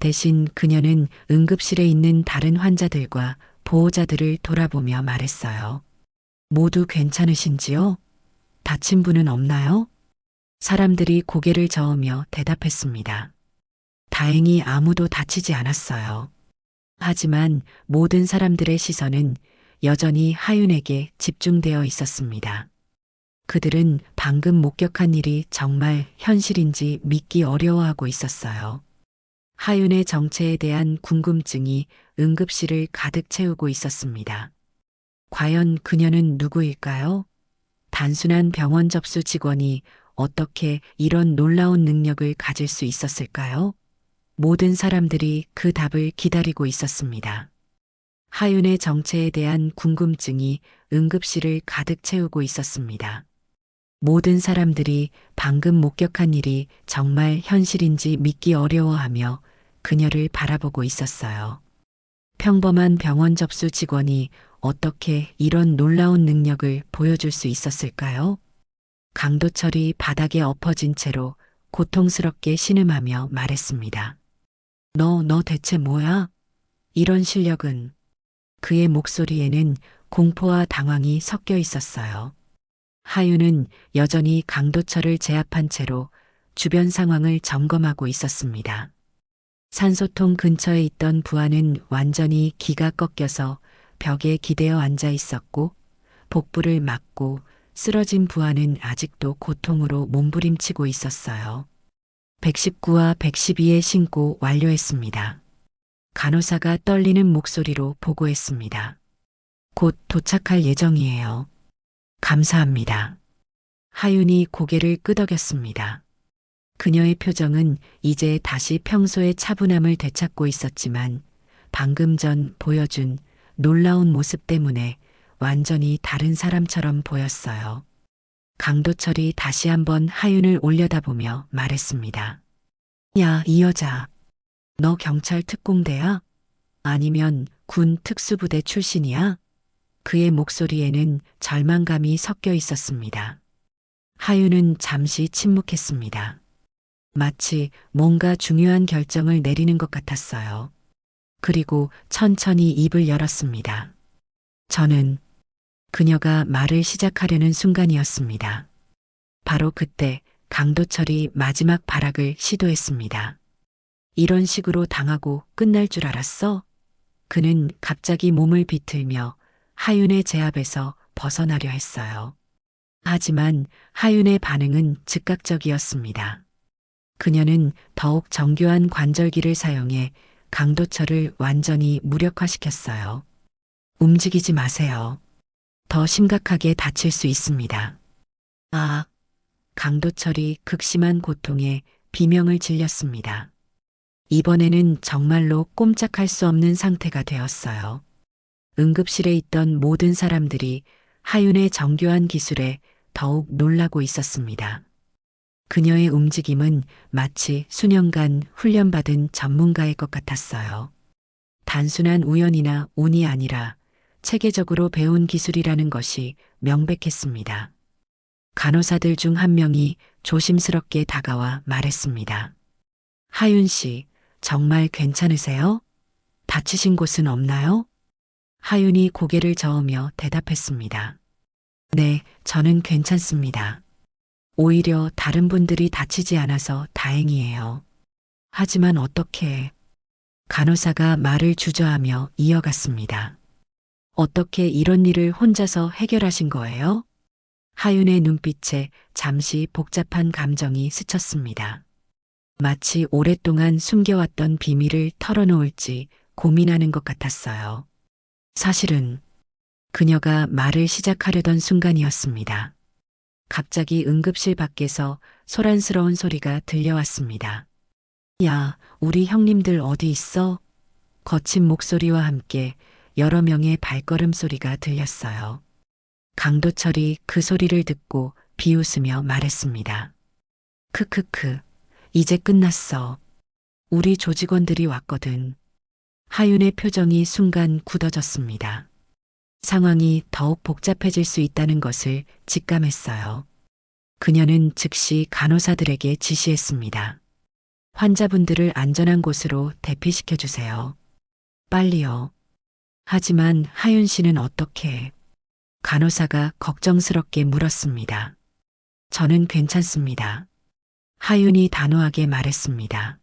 대신 그녀는 응급실에 있는 다른 환자들과 보호자들을 돌아보며 말했어요. 모두 괜찮으신지요? 다친 분은 없나요? 사람들이 고개를 저으며 대답했습니다. 다행히 아무도 다치지 않았어요. 하지만 모든 사람들의 시선은 여전히 하윤에게 집중되어 있었습니다. 그들은 방금 목격한 일이 정말 현실인지 믿기 어려워하고 있었어요. 하윤의 정체에 대한 궁금증이 응급실을 가득 채우고 있었습니다. 과연 그녀는 누구일까요? 단순한 병원 접수 직원이 어떻게 이런 놀라운 능력을 가질 수 있었을까요? 모든 사람들이 그 답을 기다리고 있었습니다. 하윤의 정체에 대한 궁금증이 응급실을 가득 채우고 있었습니다. 모든 사람들이 방금 목격한 일이 정말 현실인지 믿기 어려워하며 그녀를 바라보고 있었어요. 평범한 병원 접수 직원이 어떻게 이런 놀라운 능력을 보여줄 수 있었을까요? 강도철이 바닥에 엎어진 채로 고통스럽게 신음하며 말했습니다. 너 대체 뭐야? 이런 실력은. 그의 목소리에는 공포와 당황이 섞여 있었어요. 하윤은 여전히 강도철을 제압한 채로 주변 상황을 점검하고 있었습니다. 산소통 근처에 있던 부하는 완전히 기가 꺾여서 벽에 기대어 앉아 있었고 복부를 막고 쓰러진 부하는 아직도 고통으로 몸부림치고 있었어요. 119와 112에 신고 완료했습니다. 간호사가 떨리는 목소리로 보고했습니다. 곧 도착할 예정이에요. 감사합니다. 하윤이 고개를 끄덕였습니다. 그녀의 표정은 이제 다시 평소의 차분함을 되찾고 있었지만 방금 전 보여준 놀라운 모습 때문에 완전히 다른 사람처럼 보였어요. 강도철이 다시 한번 하윤을 올려다보며 말했습니다. 야, 이 여자. 너 경찰 특공대야? 아니면 군 특수부대 출신이야? 그의 목소리에는 절망감이 섞여 있었습니다. 하윤은 잠시 침묵했습니다. 마치 뭔가 중요한 결정을 내리는 것 같았어요. 그리고 천천히 입을 열었습니다. 저는 그녀가 말을 시작하려는 순간이었습니다. 바로 그때 강도철이 마지막 발악을 시도했습니다. 이런 식으로 당하고 끝날 줄 알았어? 그는 갑자기 몸을 비틀며 하윤의 제압에서 벗어나려 했어요. 하지만 하윤의 반응은 즉각적이었습니다. 그녀는 더욱 정교한 관절기를 사용해 강도철을 완전히 무력화시켰어요. 움직이지 마세요. 더 심각하게 다칠 수 있습니다. 아, 강도철이 극심한 고통에 비명을 질렸습니다. 이번에는 정말로 꼼짝할 수 없는 상태가 되었어요. 응급실에 있던 모든 사람들이 하윤의 정교한 기술에 더욱 놀라고 있었습니다. 그녀의 움직임은 마치 수년간 훈련받은 전문가의 것 같았어요. 단순한 우연이나 운이 아니라 체계적으로 배운 기술이라는 것이 명백했습니다. 간호사들 중 한 명이 조심스럽게 다가와 말했습니다. 하윤 씨, 정말 괜찮으세요? 다치신 곳은 없나요? 하윤이 고개를 저으며 대답했습니다. 네, 저는 괜찮습니다. 오히려 다른 분들이 다치지 않아서 다행이에요. 하지만 어떻게? 간호사가 말을 주저하며 이어갔습니다. 어떻게 이런 일을 혼자서 해결하신 거예요? 하윤의 눈빛에 잠시 복잡한 감정이 스쳤습니다. 마치 오랫동안 숨겨왔던 비밀을 털어놓을지 고민하는 것 같았어요. 사실은 그녀가 말을 시작하려던 순간이었습니다. 갑자기 응급실 밖에서 소란스러운 소리가 들려왔습니다. 야, 우리 형님들 어디 있어? 거친 목소리와 함께 여러 명의 발걸음 소리가 들렸어요. 강도철이 그 소리를 듣고 비웃으며 말했습니다. 크크크, 이제 끝났어. 우리 조직원들이 왔거든. 하윤의 표정이 순간 굳어졌습니다. 상황이 더욱 복잡해질 수 있다는 것을 직감했어요. 그녀는 즉시 간호사들에게 지시했습니다. 환자분들을 안전한 곳으로 대피시켜 주세요. 빨리요. 하지만 하윤 씨는 어떻게? 간호사가 걱정스럽게 물었습니다. 저는 괜찮습니다. 하윤이 단호하게 말했습니다.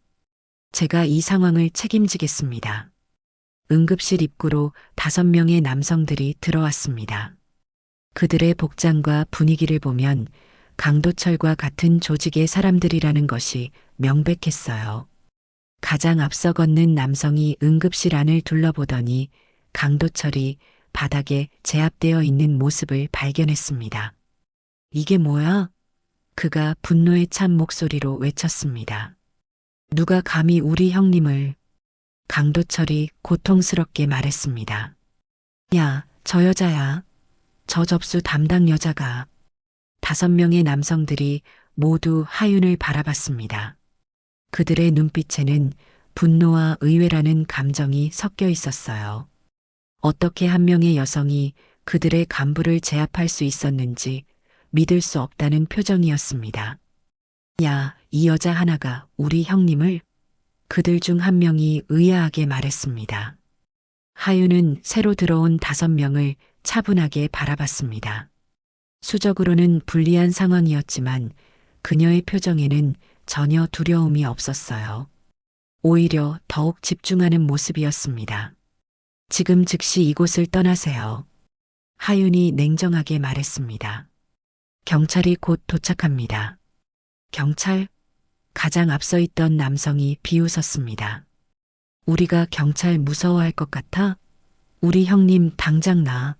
제가 이 상황을 책임지겠습니다. 응급실 입구로 5명의 남성들이 들어왔습니다. 그들의 복장과 분위기를 보면 강도철과 같은 조직의 사람들이라는 것이 명백했어요. 가장 앞서 걷는 남성이 응급실 안을 둘러보더니 강도철이 바닥에 제압되어 있는 모습을 발견했습니다. 이게 뭐야? 그가 분노에 찬 목소리로 외쳤습니다. 누가 감히 우리 형님을? 강도철이 고통스럽게 말했습니다. 야, 저 여자야. 저 접수 담당 여자가. 5명의 남성들이 모두 하윤을 바라봤습니다. 그들의 눈빛에는 분노와 의외라는 감정이 섞여 있었어요. 어떻게 한 명의 여성이 그들의 간부를 제압할 수 있었는지 믿을 수 없다는 표정이었습니다. 야, 이 여자 하나가 우리 형님을? 그들 중 한 명이 의아하게 말했습니다. 하윤은 새로 들어온 5명을 차분하게 바라봤습니다. 수적으로는 불리한 상황이었지만 그녀의 표정에는 전혀 두려움이 없었어요. 오히려 더욱 집중하는 모습이었습니다. 지금 즉시 이곳을 떠나세요. 하윤이 냉정하게 말했습니다. 경찰이 곧 도착합니다. 경찰? 가장 앞서 있던 남성이 비웃었습니다. 우리가 경찰 무서워할 것 같아? 우리 형님 당장 나.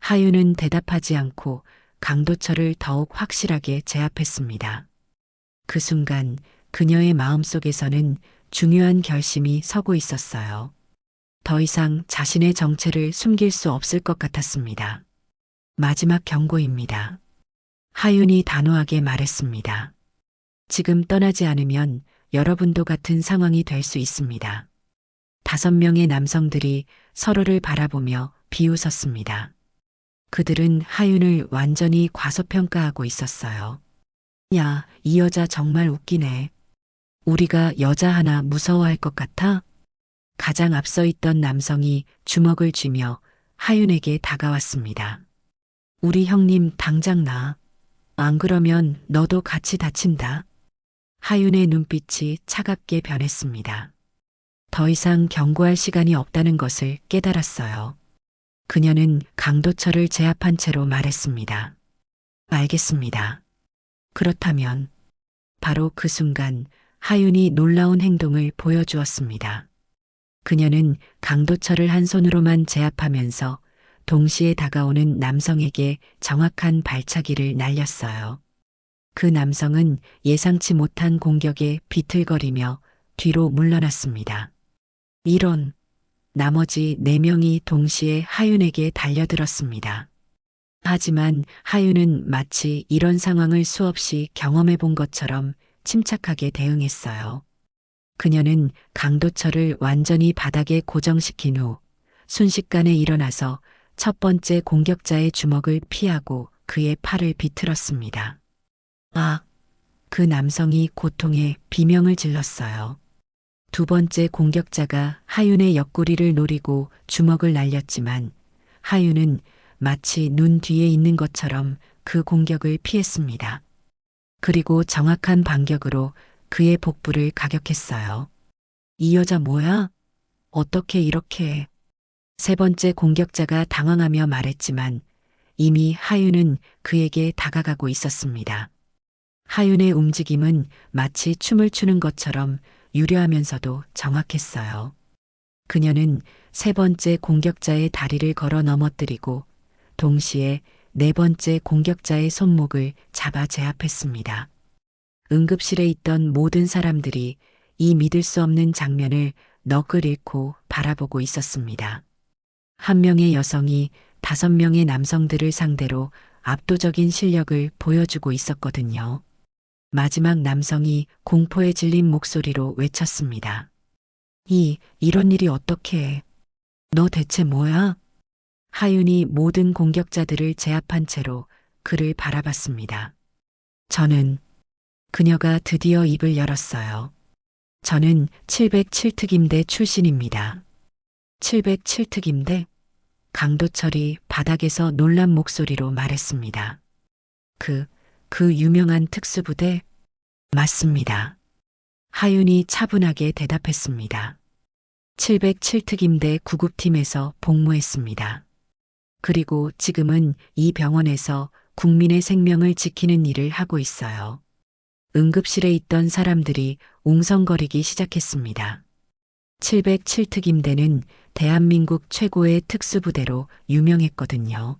하윤은 대답하지 않고 강도철을 더욱 확실하게 제압했습니다. 그 순간 그녀의 마음속에서는 중요한 결심이 서고 있었어요. 더 이상 자신의 정체를 숨길 수 없을 것 같았습니다. 마지막 경고입니다. 하윤이 단호하게 말했습니다. 지금 떠나지 않으면 여러분도 같은 상황이 될 수 있습니다. 5명의 남성들이 서로를 바라보며 비웃었습니다. 그들은 하윤을 완전히 과소평가하고 있었어요. 야, 이 여자 정말 웃기네. 우리가 여자 하나 무서워할 것 같아? 가장 앞서 있던 남성이 주먹을 쥐며 하윤에게 다가왔습니다. 우리 형님 당장 나. 안 그러면 너도 같이 다친다. 하윤의 눈빛이 차갑게 변했습니다. 더 이상 경고할 시간이 없다는 것을 깨달았어요. 그녀는 강도철을 제압한 채로 말했습니다. 알겠습니다. 그렇다면 바로 그 순간 하윤이 놀라운 행동을 보여주었습니다. 그녀는 강도철을 한 손으로만 제압하면서 동시에 다가오는 남성에게 정확한 발차기를 날렸어요. 그 남성은 예상치 못한 공격에 비틀거리며 뒤로 물러났습니다. 이런, 나머지 4명이 동시에 하윤에게 달려들었습니다. 하지만 하윤은 마치 이런 상황을 수없이 경험해 본 것처럼 침착하게 대응했어요. 그녀는 강도철을 완전히 바닥에 고정시킨 후 순식간에 일어나서 첫 번째 공격자의 주먹을 피하고 그의 팔을 비틀었습니다. 아! 그 남성이 고통에 비명을 질렀어요. 두 번째 공격자가 하윤의 옆구리를 노리고 주먹을 날렸지만 하윤은 마치 눈 뒤에 있는 것처럼 그 공격을 피했습니다. 그리고 정확한 반격으로 그의 복부를 가격했어요. 이 여자 뭐야? 어떻게 이렇게? 세 번째 공격자가 당황하며 말했지만 이미 하윤은 그에게 다가가고 있었습니다. 하윤의 움직임은 마치 춤을 추는 것처럼 유려하면서도 정확했어요. 그녀는 세 번째 공격자의 다리를 걸어 넘어뜨리고 동시에 네 번째 공격자의 손목을 잡아 제압했습니다. 응급실에 있던 모든 사람들이 이 믿을 수 없는 장면을 넋을 잃고 바라보고 있었습니다. 한 명의 여성이 5명의 남성들을 상대로 압도적인 실력을 보여주고 있었거든요. 마지막 남성이 공포에 질린 목소리로 외쳤습니다. 이런 일이 어떻게 해? 너 대체 뭐야? 하윤이 모든 공격자들을 제압한 채로 그를 바라봤습니다. 그녀가 드디어 입을 열었어요. 저는 707특임대 출신입니다. 707특임대? 강도철이 바닥에서 놀란 목소리로 말했습니다. 그 유명한 특수부대? 맞습니다. 하윤이 차분하게 대답했습니다. 707특임대 구급팀에서 복무했습니다. 그리고 지금은 이 병원에서 국민의 생명을 지키는 일을 하고 있어요. 응급실에 있던 사람들이 웅성거리기 시작했습니다. 707특임대는 대한민국 최고의 특수부대로 유명했거든요.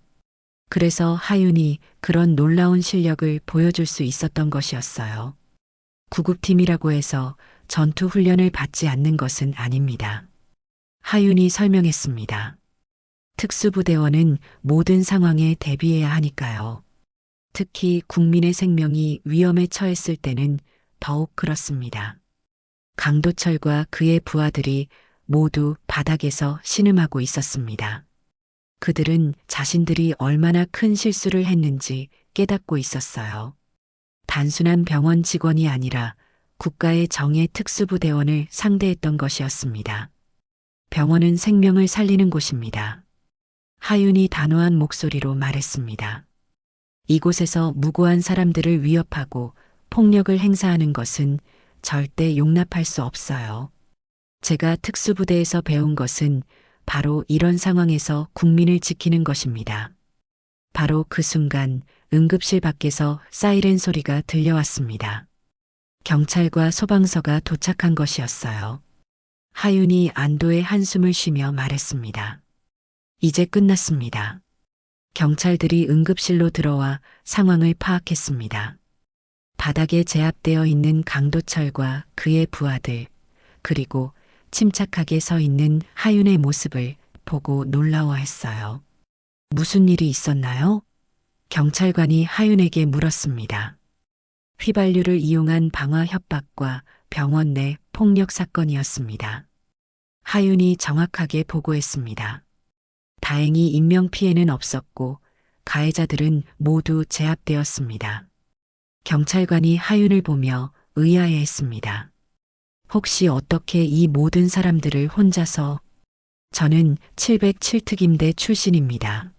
그래서 하윤이 그런 놀라운 실력을 보여줄 수 있었던 것이었어요. 구급팀이라고 해서 전투 훈련을 받지 않는 것은 아닙니다. 하윤이 설명했습니다. 특수부대원은 모든 상황에 대비해야 하니까요. 특히 국민의 생명이 위험에 처했을 때는 더욱 그렇습니다. 강도철과 그의 부하들이 모두 바닥에서 신음하고 있었습니다. 그들은 자신들이 얼마나 큰 실수를 했는지 깨닫고 있었어요. 단순한 병원 직원이 아니라 국가의 정예 특수부대원을 상대했던 것이었습니다. 병원은 생명을 살리는 곳입니다. 하윤이 단호한 목소리로 말했습니다. 이곳에서 무고한 사람들을 위협하고 폭력을 행사하는 것은 절대 용납할 수 없어요. 제가 특수부대에서 배운 것은 바로 이런 상황에서 국민을 지키는 것입니다. 바로 그 순간 응급실 밖에서 사이렌 소리가 들려왔습니다. 경찰과 소방서가 도착한 것이었어요. 하윤이 안도의 한숨을 쉬며 말했습니다. 이제 끝났습니다. 경찰들이 응급실로 들어와 상황을 파악했습니다. 바닥에 제압되어 있는 강도철과 그의 부하들, 그리고 침착하게 서 있는 하윤의 모습을 보고 놀라워했어요. 무슨 일이 있었나요? 경찰관이 하윤에게 물었습니다. 휘발유를 이용한 방화 협박과 병원 내 폭력 사건이었습니다. 하윤이 정확하게 보고했습니다. 다행히 인명피해는 없었고 가해자들은 모두 제압되었습니다. 경찰관이 하윤을 보며 의아해했습니다. 혹시 어떻게 이 모든 사람들을 혼자서? 저는 707특임대 출신입니다.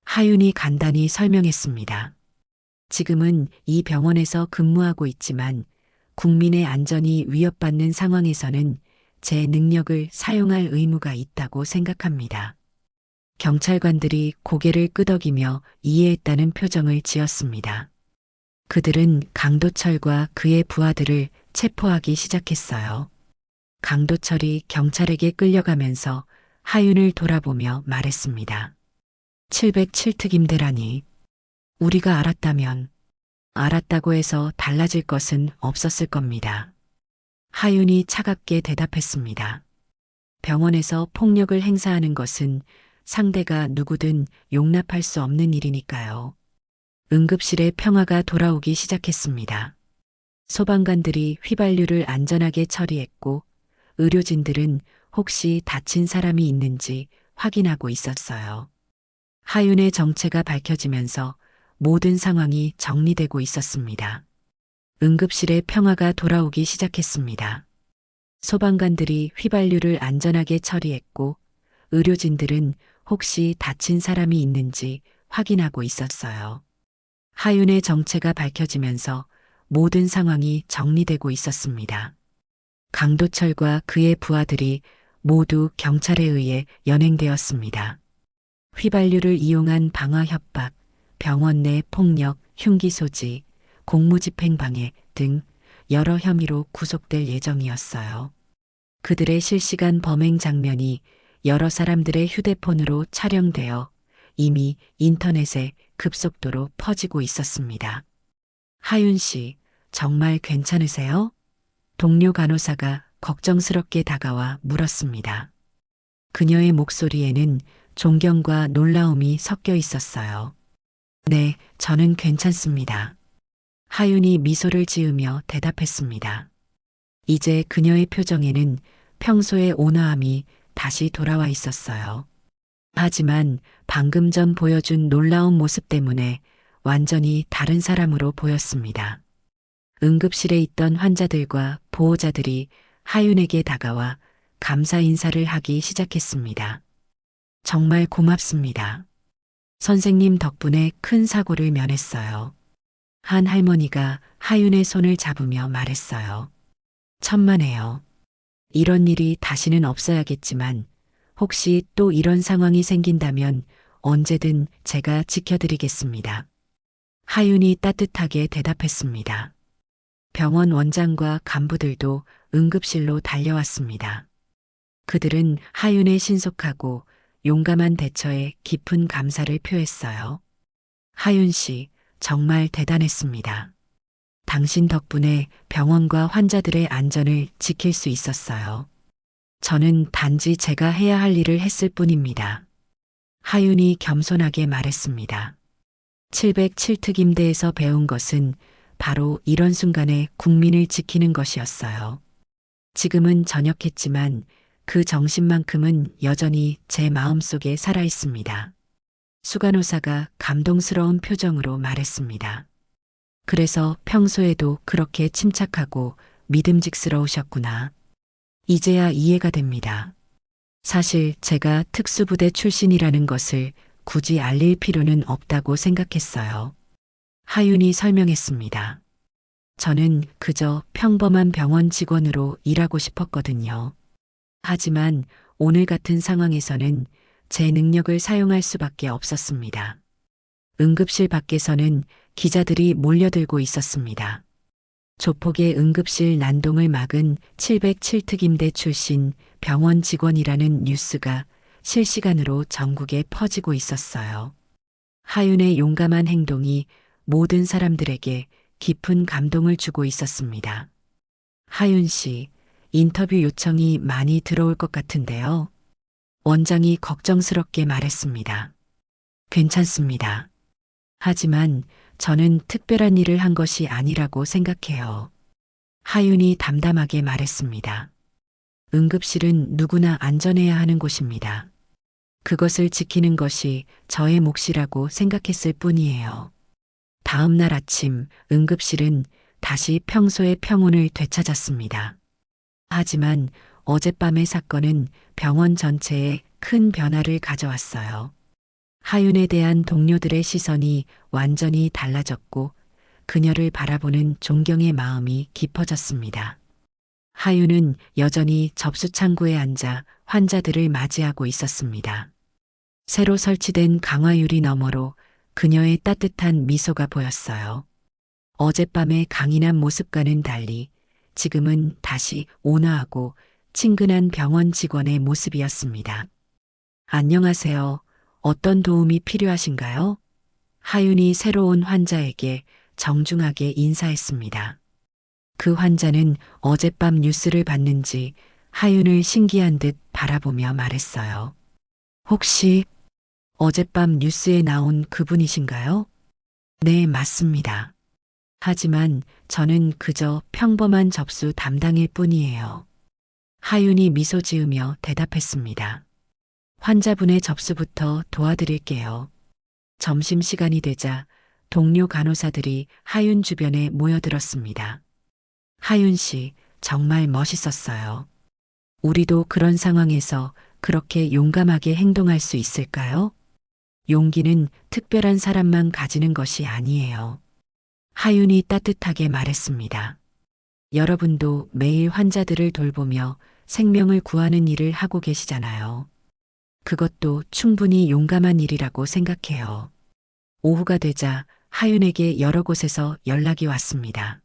하윤이 간단히 설명했습니다. 지금은 이 병원에서 근무하고 있지만 국민의 안전이 위협받는 상황에서는 제 능력을 사용할 의무가 있다고 생각합니다. 경찰관들이 고개를 끄덕이며 이해했다는 표정을 지었습니다. 그들은 강도철과 그의 부하들을 체포하기 시작했어요. 강도철이 경찰에게 끌려가면서 하윤을 돌아보며 말했습니다. 707특임대라니. 우리가 알았다면 알았다고 해서 달라질 것은 없었을 겁니다. 하윤이 차갑게 대답했습니다. 병원에서 폭력을 행사하는 것은 상대가 누구든 용납할 수 없는 일이니까요. 응급실의 평화가 돌아오기 시작했습니다. 소방관들이 휘발유를 안전하게 처리했고 의료진들은 혹시 다친 사람이 있는지 확인하고 있었어요. 하윤의 정체가 밝혀지면서 모든 상황이 정리되고 있었습니다. 응급실의 평화가 돌아오기 시작했습니다. 소방관들이 휘발유를 안전하게 처리했고 의료진들은 혹시 다친 사람이 있는지 확인하고 있었어요. 하윤의 정체가 밝혀지면서 모든 상황이 정리되고 있었습니다. 강도철과 그의 부하들이 모두 경찰에 의해 연행되었습니다. 휘발유를 이용한 방화 협박, 병원 내 폭력, 흉기 소지, 공무집행 방해 등 여러 혐의로 구속될 예정이었어요. 그들의 실시간 범행 장면이 여러 사람들의 휴대폰으로 촬영되어 이미 인터넷에 급속도로 퍼지고 있었습니다. 하윤 씨, 정말 괜찮으세요? 동료 간호사가 걱정스럽게 다가와 물었습니다. 그녀의 목소리에는 존경과 놀라움이 섞여 있었어요. 네, 저는 괜찮습니다. 하윤이 미소를 지으며 대답했습니다. 이제 그녀의 표정에는 평소의 온화함이 다시 돌아와 있었어요. 하지만 방금 전 보여준 놀라운 모습 때문에 완전히 다른 사람으로 보였습니다. 응급실에 있던 환자들과 보호자들이 하윤에게 다가와 감사 인사를 하기 시작했습니다. 정말 고맙습니다. 선생님 덕분에 큰 사고를 면했어요. 한 할머니가 하윤의 손을 잡으며 말했어요. 천만에요. 이런 일이 다시는 없어야겠지만 혹시 또 이런 상황이 생긴다면 언제든 제가 지켜드리겠습니다. 하윤이 따뜻하게 대답했습니다. 병원 원장과 간부들도 응급실로 달려왔습니다. 그들은 하윤의 신속하고 용감한 대처에 깊은 감사를 표했어요. 하윤 씨, 정말 대단했습니다. 당신 덕분에 병원과 환자들의 안전을 지킬 수 있었어요. 저는 단지 제가 해야 할 일을 했을 뿐입니다. 하윤이 겸손하게 말했습니다. 707특임대에서 배운 것은 바로 이런 순간에 국민을 지키는 것이었어요. 지금은 전역했지만 그 정신만큼은 여전히 제 마음속에 살아 있습니다. 수간호사가 감동스러운 표정으로 말했습니다. 그래서 평소에도 그렇게 침착하고 믿음직스러우셨구나. 이제야 이해가 됩니다. 사실 제가 특수부대 출신이라는 것을 굳이 알릴 필요는 없다고 생각했어요. 하윤이 설명했습니다. 저는 그저 평범한 병원 직원으로 일하고 싶었거든요. 하지만 오늘 같은 상황에서는 제 능력을 사용할 수밖에 없었습니다. 응급실 밖에서는 기자들이 몰려들고 있었습니다. 조폭의 응급실 난동을 막은 707특임대 출신 병원 직원이라는 뉴스가 실시간으로 전국에 퍼지고 있었어요. 하윤의 용감한 행동이 모든 사람들에게 깊은 감동을 주고 있었습니다. 하윤 씨, 인터뷰 요청이 많이 들어올 것 같은데요. 원장이 걱정스럽게 말했습니다. 괜찮습니다. 하지만 저는 특별한 일을 한 것이 아니라고 생각해요. 하윤이 담담하게 말했습니다. 응급실은 누구나 안전해야 하는 곳입니다. 그것을 지키는 것이 저의 몫이라고 생각했을 뿐이에요. 다음 날 아침 응급실은 다시 평소의 평온을 되찾았습니다. 하지만 어젯밤의 사건은 병원 전체에 큰 변화를 가져왔어요. 하윤에 대한 동료들의 시선이 완전히 달라졌고 그녀를 바라보는 존경의 마음이 깊어졌습니다. 하윤은 여전히 접수 창구에 앉아 환자들을 맞이하고 있었습니다. 새로 설치된 강화유리 너머로 그녀의 따뜻한 미소가 보였어요. 어젯밤의 강인한 모습과는 달리 지금은 다시 온화하고 친근한 병원 직원의 모습이었습니다. 안녕하세요. 어떤 도움이 필요하신가요? 하윤이 새로운 환자에게 정중하게 인사했습니다. 그 환자는 어젯밤 뉴스를 봤는지 하윤을 신기한 듯 바라보며 말했어요. 혹시 어젯밤 뉴스에 나온 그분이신가요? 네, 맞습니다. 하지만 저는 그저 평범한 접수 담당일 뿐이에요. 하윤이 미소 지으며 대답했습니다. 환자분의 접수부터 도와드릴게요. 점심시간이 되자 동료 간호사들이 하윤 주변에 모여들었습니다. 하윤 씨, 정말 멋있었어요. 우리도 그런 상황에서 그렇게 용감하게 행동할 수 있을까요? 용기는 특별한 사람만 가지는 것이 아니에요. 하윤이 따뜻하게 말했습니다. 여러분도 매일 환자들을 돌보며 생명을 구하는 일을 하고 계시잖아요. 그것도 충분히 용감한 일이라고 생각해요. 오후가 되자 하윤에게 여러 곳에서 연락이 왔습니다.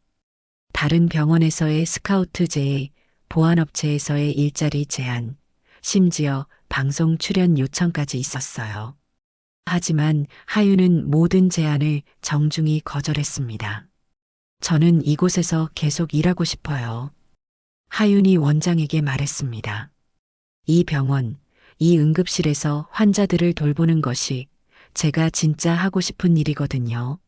다른 병원에서의 스카우트 제의, 보안업체에서의 일자리 제안, 심지어 방송 출연 요청까지 있었어요. 하지만 하윤은 모든 제안을 정중히 거절했습니다. 저는 이곳에서 계속 일하고 싶어요. 하윤이 원장에게 말했습니다. 이 병원, 이 응급실에서 환자들을 돌보는 것이 제가 진짜 하고 싶은 일이거든요.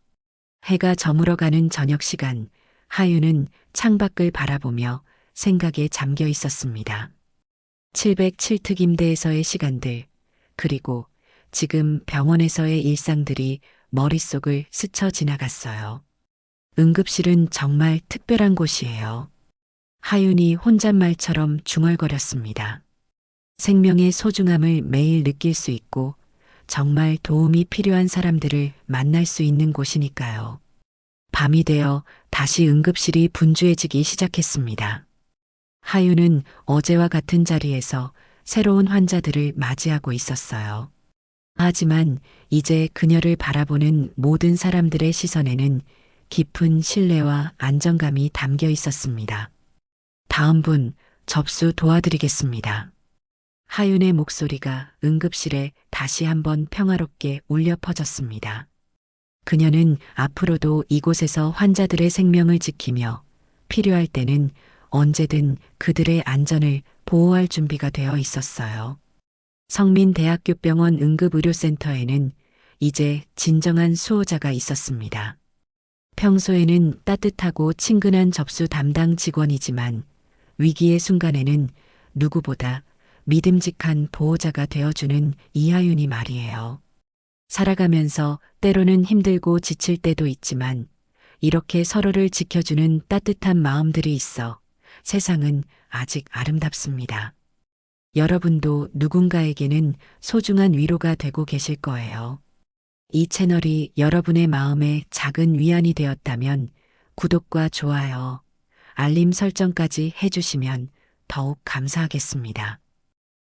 해가 저물어가는 저녁 시간, 하윤은 창밖을 바라보며 생각에 잠겨 있었습니다. 707특임대에서의 시간들, 그리고 지금 병원에서의 일상들이 머릿속을 스쳐 지나갔어요. 응급실은 정말 특별한 곳이에요. 하윤이 혼잣말처럼 중얼거렸습니다. 생명의 소중함을 매일 느낄 수 있고 정말 도움이 필요한 사람들을 만날 수 있는 곳이니까요. 밤이 되어 다시 응급실이 분주해지기 시작했습니다. 하윤은 어제와 같은 자리에서 새로운 환자들을 맞이하고 있었어요. 하지만 이제 그녀를 바라보는 모든 사람들의 시선에는 깊은 신뢰와 안정감이 담겨 있었습니다. 다음 분 접수 도와드리겠습니다. 하윤의 목소리가 응급실에 다시 한번 평화롭게 울려 퍼졌습니다. 그녀는 앞으로도 이곳에서 환자들의 생명을 지키며 필요할 때는 언제든 그들의 안전을 보호할 준비가 되어 있었어요. 성민대학교병원 응급의료센터에는 이제 진정한 수호자가 있었습니다. 평소에는 따뜻하고 친근한 접수 담당 직원이지만 위기의 순간에는 누구보다 믿음직한 보호자가 되어주는 이하윤이 말이에요. 살아가면서 때로는 힘들고 지칠 때도 있지만 이렇게 서로를 지켜주는 따뜻한 마음들이 있어 세상은 아직 아름답습니다. 여러분도 누군가에게는 소중한 위로가 되고 계실 거예요. 이 채널이 여러분의 마음에 작은 위안이 되었다면 구독과 좋아요, 알림 설정까지 해주시면 더욱 감사하겠습니다.